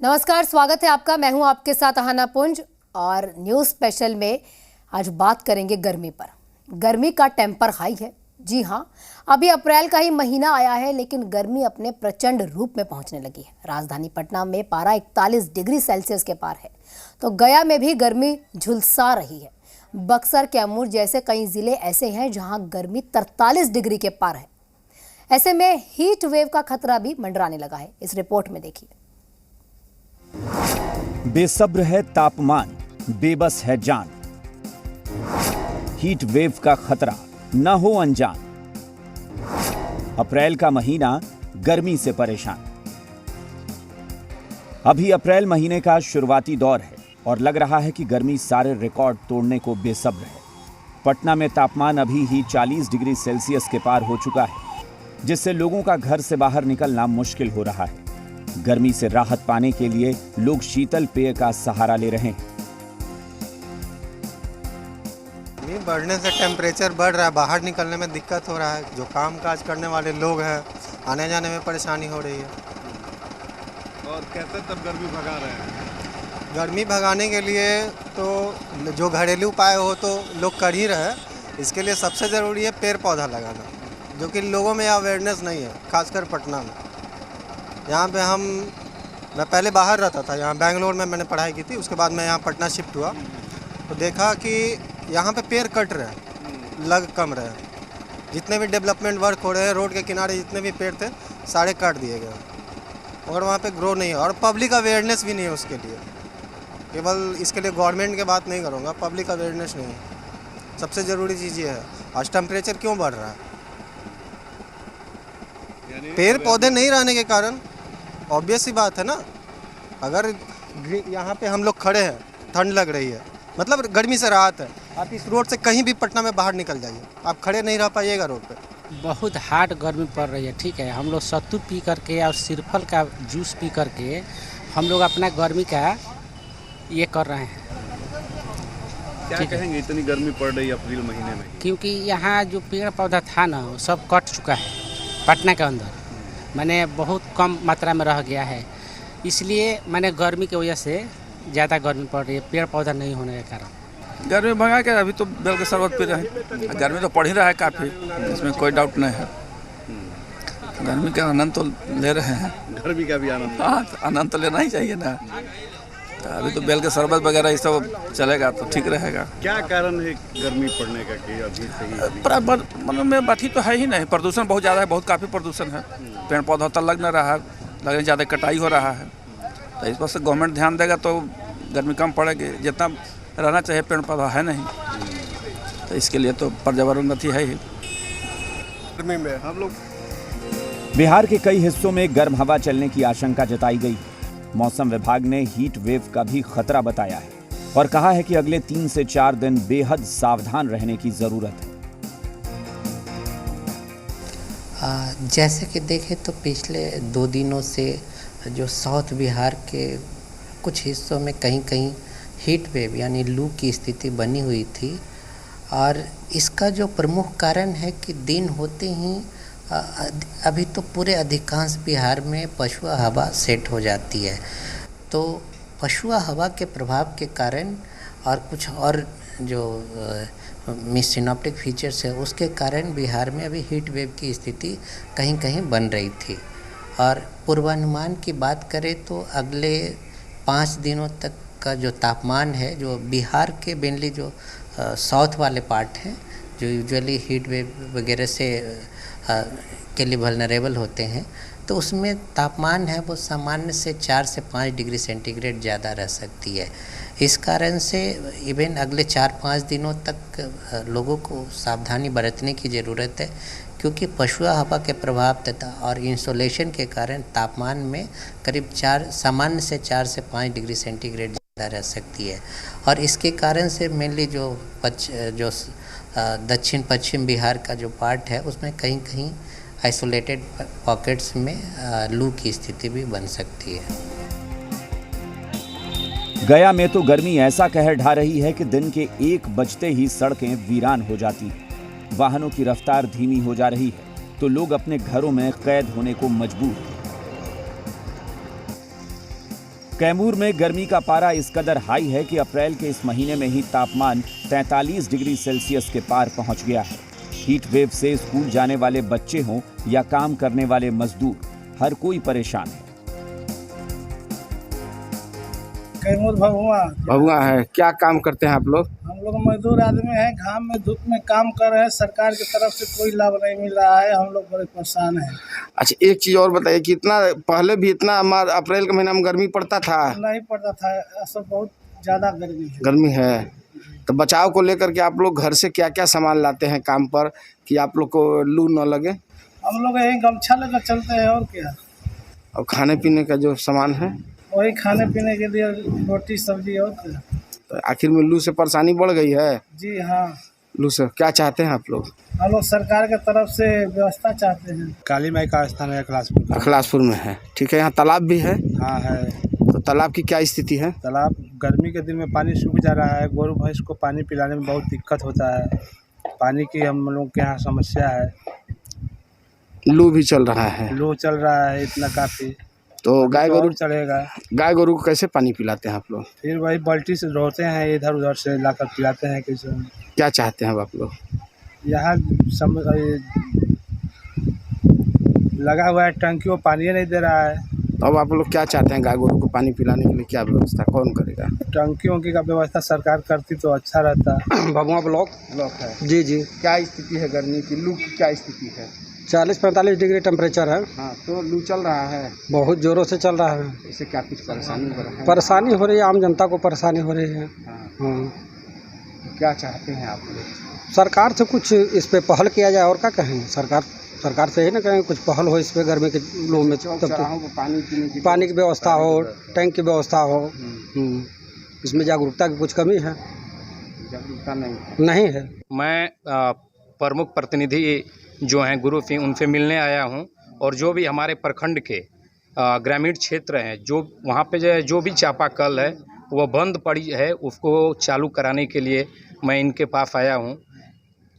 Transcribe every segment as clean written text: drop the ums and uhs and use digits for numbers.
नमस्कार, स्वागत है आपका। मैं हूं आपके साथ अहाना पुंज और न्यूज स्पेशल में आज बात करेंगे गर्मी पर। गर्मी का टेम्पर हाई है। जी हां, अभी अप्रैल का ही महीना आया है, लेकिन गर्मी अपने प्रचंड रूप में पहुंचने लगी है। राजधानी पटना में पारा 41 डिग्री सेल्सियस के पार है, तो गया में भी गर्मी झुलसा रही है। बक्सर, कैमूर जैसे कई जिले ऐसे हैं जहां गर्मी 43 डिग्री के पार है। ऐसे में हीट वेव का खतरा भी मंडराने लगा है। इस रिपोर्ट में देखिए। बेसब्र है तापमान, बेबस है जान। हीट वेव का खतरा, न हो अनजान। अप्रैल का महीना गर्मी से परेशान। अभी अप्रैल महीने का शुरुआती दौर है और लग रहा है कि गर्मी सारे रिकॉर्ड तोड़ने को बेसब्र है। पटना में तापमान अभी ही 40 डिग्री सेल्सियस के पार हो चुका है, जिससे लोगों का घर से बाहर निकलना मुश्किल हो रहा है। गर्मी से राहत पाने के लिए लोग शीतल पेय का सहारा ले रहे हैं। गर्मी बढ़ने से टेम्परेचर बढ़ रहा है, बाहर निकलने में दिक्कत हो रहा है। जो काम काज करने वाले लोग हैं, आने जाने में परेशानी हो रही है। और कैसे तब गर्मी भगा रहे हैं? गर्मी भगाने के लिए तो जो घरेलू उपाय हो तो लोग कर ही रहे हैं। इसके लिए सबसे ज़रूरी है पेड़ पौधा लगाना, जो कि लोगों में अवेयरनेस नहीं है, खासकर पटना में। यहाँ पे मैं पहले बाहर रहता था, यहाँ बेंगलोर में मैंने पढ़ाई की थी। उसके बाद मैं यहाँ पटना शिफ्ट हुआ तो देखा कि यहाँ पे पेड़ कट रहे हैं, लग कम रहे हैं। जितने भी डेवलपमेंट वर्क हो रहे हैं, रोड के किनारे जितने भी पेड़ थे सारे काट दिए गए, और वहाँ पे ग्रो नहीं है। और पब्लिक अवेयरनेस भी नहीं है उसके लिए। केवल इसके लिए गवर्नमेंट की बात नहीं करूँगा, पब्लिक अवेयरनेस नहीं है। सबसे ज़रूरी चीज़ ये है। आज टेम्परेचर क्यों बढ़ रहा है? पेड़ पौधे नहीं रहने के कारण। ऑब्वियस सी बात है ना। अगर यहाँ पे हम लोग खड़े हैं, ठंड लग रही है, मतलब गर्मी से राहत है। आप इस रोड से कहीं भी पटना में बाहर निकल जाइए, आप खड़े नहीं रह पाइएगा रोड पे। बहुत हार्ड गर्मी पड़ रही है। ठीक है, हम लोग सत्तू पी करके और सिरफल का जूस पी करके हम लोग अपना गर्मी का ये कर रहे हैं। क्या कहेंगे, इतनी गर्मी पड़ रही है अप्रैल महीने में? क्योंकि यहाँ जो पेड़ पौधा था ना, वो सब कट चुका है पटना के अंदर। मैंने बहुत कम मात्रा में रह गया है, इसलिए मैंने गर्मी की वजह से ज़्यादा गर्मी पड़ रही है, पेड़ पौधा नहीं होने के कारण। गर्मी भगा के अभी तो बेल के शरबत पी रहे हैं। गर्मी तो पड़ ही रहा है काफ़ी, इसमें कोई डाउट नहीं है। गर्मी का आनंद तो ले रहे हैं। गर्मी का भी आनंद? हाँ, आनंद तो लेना ही चाहिए ना। तो अभी तो बेल के शरबत वगैरह ये सब चलेगा तो ठीक रहेगा। क्या कारण है गर्मी पड़ने का कि अभी सही? मतलब में बात ही तो है ही नहीं। प्रदूषण बहुत ज़्यादा है, बहुत काफ़ी प्रदूषण है। पेड़ पौधा तो लग नहीं रहा है, लगने ज़्यादा कटाई हो रहा है। तो इस पर से गवर्नमेंट ध्यान देगा तो गर्मी कम पड़ेगी। जितना रहना चाहिए पेड़ पौधा है नहीं, तो इसके लिए तो पर्यावरण गति है ही। गर्मी में हम लोग बिहार के कई हिस्सों में गर्म हवा चलने की आशंका जताई गई। मौसम विभाग ने हीट वेव का भी खतरा बताया है और कहा है कि अगले 3 से 4 दिन बेहद सावधान रहने की जरूरत है। जैसे कि देखें तो पिछले 2 दिनों से जो साउथ बिहार के कुछ हिस्सों में कहीं कहीं हीट वेव यानी लू की स्थिति बनी हुई थी, और इसका जो प्रमुख कारण है कि दिन होते ही अभी तो पूरे अधिकांश बिहार में पछुआ हवा सेट हो जाती है। तो पछुआ हवा के प्रभाव के कारण और कुछ और जो सिनॉप्टिक फीचर्स है उसके कारण बिहार में अभी हीट वेव की स्थिति कहीं कहीं बन रही थी। और पूर्वानुमान की बात करें तो अगले 5 दिनों तक का जो तापमान है, जो बिहार के मेनली जो साउथ वाले पार्ट हैं, जो यूजुअली हीट वेव वगैरह से के लिए वल्नरेबल होते हैं, तो उसमें तापमान है वो सामान्य से 4 से 5 डिग्री सेंटीग्रेड ज़्यादा रह सकती है। इस कारण से इवन अगले 4-5 दिनों तक लोगों को सावधानी बरतने की ज़रूरत है, क्योंकि पछुआ हवा के प्रभाव तथा और इंसोलेशन के कारण तापमान में करीब सामान्य से 4 से 5 डिग्री सेंटीग्रेड ज़्यादा रह सकती है। और इसके कारण से मेनली जो दक्षिण पश्चिम बिहार का जो पार्ट है उसमें कहीं कहीं आइसोलेटेड पॉकेट्स में लू की स्थिति भी बन सकती है। गया में तो गर्मी ऐसा कहर ढा रही है कि दिन के 1 बजते ही सड़कें वीरान हो जाती हैं। वाहनों की रफ्तार धीमी हो जा रही है तो लोग अपने घरों में कैद होने को मजबूर हैं। कैमूर में गर्मी का पारा इस कदर हाई है कि अप्रैल के इस महीने में ही तापमान 43 डिग्री सेल्सियस के पार पहुंच गया है। हीट वेव से स्कूल जाने वाले बच्चे हों या काम करने वाले मजदूर, हर कोई परेशान है। कैमूर भभुआ है। क्या काम करते हैं आप लोग? हम लोग मजदूर आदमी हैं, घाम में धूप में काम कर रहे हैं। सरकार की तरफ से कोई लाभ नहीं मिल रहा है, हम लोग बड़े परेशान हैं। अच्छा, एक चीज और बताइए कि इतना पहले भी इतना अप्रैल के महीना में गर्मी पड़ता था? नहीं पड़ता था, ऐसा बहुत ज्यादा गर्मी है। तो बचाव को लेकर के आप लोग घर से क्या क्या सामान लाते हैं काम पर कि आप लोग को लू न लगे? हम लोग यही गमछा लेकर चलते हैं और क्या। और खाने पीने का जो सामान है वही खाने पीने के लिए रोटी सब्जी और क्या। तो आखिर में लू से परेशानी बढ़ गई है? जी हाँ। लू से क्या चाहते हैं आप लोग? हम लोग सरकार के तरफ से व्यवस्था चाहते हैं। काली माई का स्थान है अखलासपुर में है। ठीक है, यहाँ तालाब भी है? हाँ है। तो तालाब की क्या स्थिति है? तालाब गर्मी के दिन में पानी सूख जा रहा है, गोरू भैंस को पानी पिलाने में बहुत दिक्कत होता है। पानी की हम लोग के यहाँ समस्या है। लू भी चल रहा है? लू चल रहा है इतना काफ़ी। तो गाय गोरू चलेगा? गाय गोरू को कैसे पानी पिलाते हैं आप लोग? फिर वही बाल्टी से ढोते हैं, इधर उधर से लाकर पिलाते हैं। कैसे क्या चाहते हैं आप लोग? यहाँ लगा हुआ है टंकी, वो पानी नहीं दे रहा है। अब आप लोग क्या चाहते हैं? गाय गोरू को पानी पिलाने के लिए क्या व्यवस्था कौन करेगा? टंकी वंकी का व्यवस्था सरकार करती तो अच्छा रहता। भभुआ ब्लॉक है। जी जी। क्या स्थिति है गर्मी की? लू की क्या स्थिति है? 40-45 डिग्री टेम्परेचर है। हाँ, तो लू चल रहा है? बहुत जोरों से चल रहा है। इससे क्या कुछ परेशानी हो रहा है? परेशानी हो रही है, आम जनता को परेशानी हो रही है। हाँ। क्या चाहते हैं आप लोग? सरकार से कुछ इस पे पहल किया जाए, और क्या कहें। सरकार से ही ना कहें, कुछ पहल हो इस पे गर्मी के लोग में। तब तो पानी की व्यवस्था हो, टैंक की व्यवस्था हो। इसमें जागरूकता की कुछ कमी है। जागरूकता नहीं है। मैं प्रमुख प्रतिनिधि जो हैं गुरु उनसे मिलने आया हूं, और जो भी हमारे प्रखंड के ग्रामीण क्षेत्र हैं, जो वहाँ पे जो भी चापाकल है वो बंद पड़ी है, उसको चालू कराने के लिए मैं इनके पास आया हूं।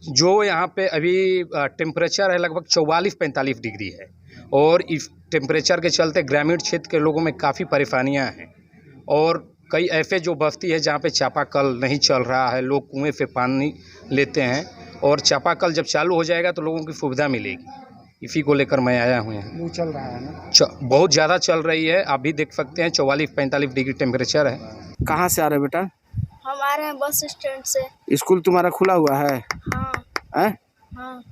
जो यहाँ पे अभी टेम्परेचर है लगभग 44-45 डिग्री है, और इस टेम्परेचर के चलते ग्रामीण क्षेत्र के लोगों में काफ़ी परेशानियाँ हैं। और कई ऐसे जो बस्ती है जहाँ पे चापाकल नहीं चल रहा है, लोग कुएँ से पानी लेते हैं, और चापाकल जब चालू हो जाएगा तो लोगों की सुविधा मिलेगी। इसी को लेकर मैं आया हूँ यहाँ। लू चल रहा है ना? बहुत ज़्यादा चल रही है, आप भी देख सकते हैं 44-45 डिग्री टेम्परेचर है। कहाँ से आ रहे बेटा? हम आ रहे हैं बस स्टैंड से। स्कूल तुम्हारा खुला हुआ है? हाँ। हाँ।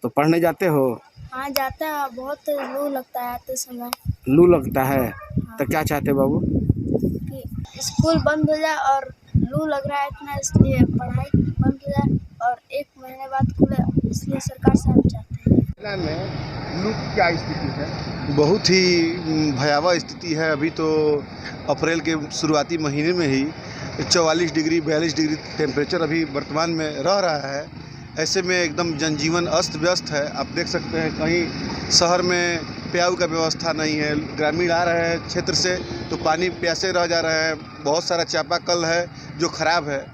तो पढ़ने जाते हो? हाँ जाते हैं, बहुत लू लगता है आते समय। लू लगता है? हाँ। तो क्या चाहते बाबू? कि स्कूल बंद हो जाए, और लू लग रहा है इतना, इसलिए पढ़ाई बंद हो जाए और 1 महीने बाद खुले, इसलिए सरकार से हम चाहते हैं। में लू की क्या स्थिति है? बहुत ही भयावह स्थिति है। अभी तो अप्रैल के शुरुआती महीने में ही 44 डिग्री 42 डिग्री टेम्परेचर अभी वर्तमान में रह रहा है। ऐसे में एकदम जनजीवन अस्त व्यस्त है। आप देख सकते हैं कहीं शहर में प्याऊ का व्यवस्था नहीं है, ग्रामीण आ रहे हैं क्षेत्र से तो पानी प्यासे रह जा रहे हैं। बहुत सारा चापाकल है जो ख़राब है।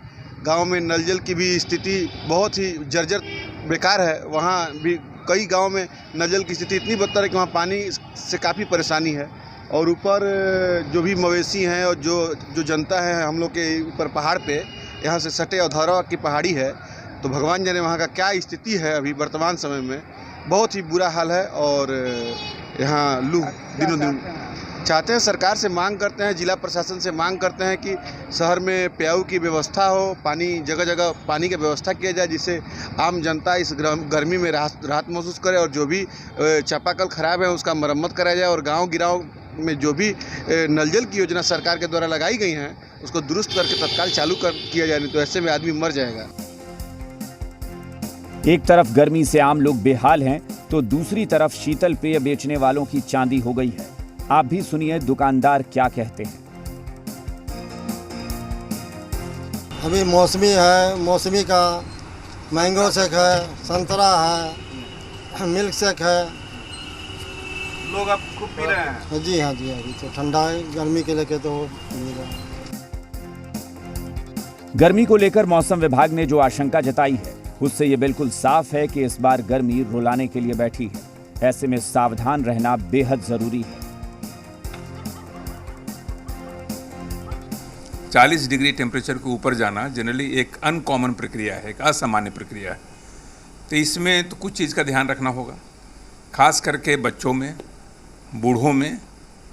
गांव में नल जल की भी स्थिति बहुत ही जर्जर बेकार है। वहाँ भी कई गांव में नल जल की स्थिति इतनी बदतर है कि वहाँ पानी से काफ़ी परेशानी है। और ऊपर जो भी मवेशी हैं और जो जनता है हम लोग के ऊपर पहाड़ पे, यहाँ से सटे अधौरा की पहाड़ी है, तो भगवान जाने वहाँ का क्या स्थिति है अभी वर्तमान समय में। बहुत ही बुरा हाल है। और यहाँ लू दिनों दिन चाहते हैं, सरकार से मांग करते हैं, जिला प्रशासन से मांग करते हैं कि शहर में प्याऊ की व्यवस्था हो, पानी जगह जगह पानी की व्यवस्था किया जाए, जिससे आम जनता इस गर्मी में राहत महसूस करे। और जो भी चापाकल ख़राब है उसका मरम्मत कराया जाए, और गाँव गिराव में जो भी नल जल की योजना सरकार के द्वारा लगाई गई हैं उसको दुरुस्त करके तत्काल चालू किया जाए, नहीं तो ऐसे में आदमी मर जाएगा। एक तरफ गर्मी से आम लोग बेहाल हैं, तो दूसरी तरफ शीतल पेय बेचने वालों की चांदी हो गई है। आप भी सुनिए दुकानदार क्या कहते हैं। अभी मौसमी है, मौसमी का मैंगो शेक है, संतरा है, मिल्क शेक है। लोग अब खूब पी रहे हैं। जी हाँ, अभी तो ठंडा है, गर्मी के लेके तो मिल रहा है। गर्मी को लेकर मौसम विभाग ने जो आशंका जताई है उससे ये बिल्कुल साफ है कि इस बार गर्मी रुलाने के लिए बैठी है। ऐसे में सावधान रहना बेहद जरूरी है। 40 डिग्री टेम्परेचर के ऊपर जाना जनरली एक अनकॉमन प्रक्रिया है, एक असामान्य प्रक्रिया है। तो इसमें तो कुछ चीज़ का ध्यान रखना होगा, खास करके बच्चों में, बूढ़ों में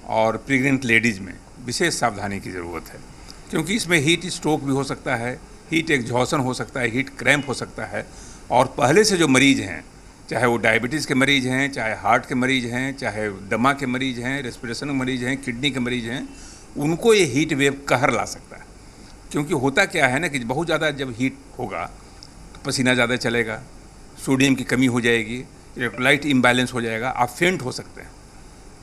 और प्रेग्नेंट लेडीज़ में विशेष सावधानी की ज़रूरत है, क्योंकि इसमें हीट स्ट्रोक भी हो सकता है, हीट एक्सहॉशन हो सकता है, हीट क्रैम्प हो सकता है। और पहले से जो मरीज़ हैं, चाहे वो डायबिटीज़ के मरीज़ हैं, चाहे हार्ट के मरीज़ हैं, चाहे दमा के मरीज़ हैं, रेस्पिरेशन के मरीज़ हैं, किडनी के मरीज़ हैं, उनको ये हीट वेव कहर ला सकता है। क्योंकि होता क्या है ना कि बहुत ज़्यादा जब हीट होगा तो पसीना ज़्यादा चलेगा, सोडियम की कमी हो जाएगी, इलेक्ट्रोलाइट इम्बैलेंस हो जाएगा, आप फेंट हो सकते हैं,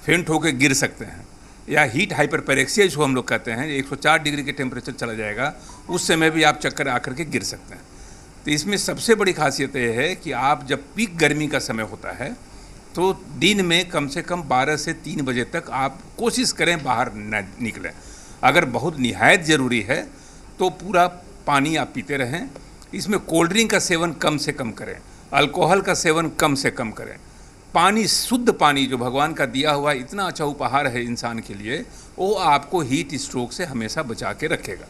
फेंट होकर गिर सकते हैं, या हीट हाइपरपेरेक्सिया जो हम लोग कहते हैं, 104 डिग्री के टेम्परेचर चला जाएगा, उस समय भी आप चक्कर आकर के गिर सकते हैं। तो इसमें सबसे बड़ी खासियत ये है कि आप जब पीक गर्मी का समय होता है तो दिन में कम से कम 12 से 3 बजे तक आप कोशिश करें बाहर न निकलें। अगर बहुत निहायत ज़रूरी है तो पूरा पानी आप पीते रहें। इसमें कोल्ड ड्रिंक का सेवन कम से कम करें, अल्कोहल का सेवन कम से कम करें। पानी, शुद्ध पानी जो भगवान का दिया हुआ इतना अच्छा उपहार है इंसान के लिए, वो आपको हीट स्ट्रोक से हमेशा बचा के रखेगा।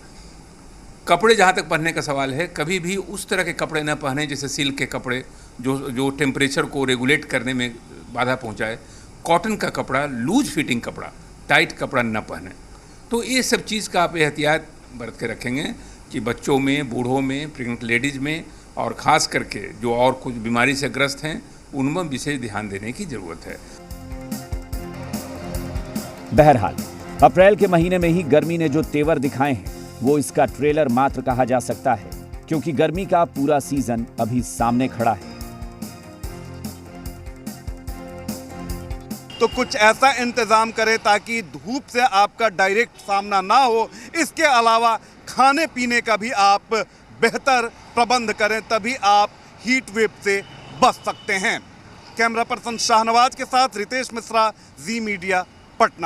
कपड़े जहाँ तक पहनने का सवाल है, कभी भी उस तरह के कपड़े न पहने जैसे सिल्क के कपड़े जो टेम्परेचर को रेगुलेट करने में बाधा पहुँचाए। कॉटन का कपड़ा, लूज फिटिंग कपड़ा, टाइट कपड़ा न पहने। तो ये सब चीज़ का आप एहतियात बरत के रखेंगे कि बच्चों में, बूढ़ों में, प्रेग्नेंट लेडीज़ में और ख़ास करके जो और कुछ बीमारी से ग्रस्त हैं उनमें विशेष ध्यान देने की ज़रूरत है। बहरहाल अप्रैल के महीने में ही गर्मी ने जो तेवर दिखाए हैं वो इसका ट्रेलर मात्र कहा जा सकता है, क्योंकि गर्मी का पूरा सीजन अभी सामने खड़ा है। तो कुछ ऐसा इंतजाम करें ताकि धूप से आपका डायरेक्ट सामना ना हो। इसके अलावा खाने पीने का भी आप बेहतर प्रबंध करें, तभी आप हीट वेव से बच सकते हैं। कैमरा पर्सन शाहनवाज के साथ रितेश मिश्रा, जी मीडिया, पटना।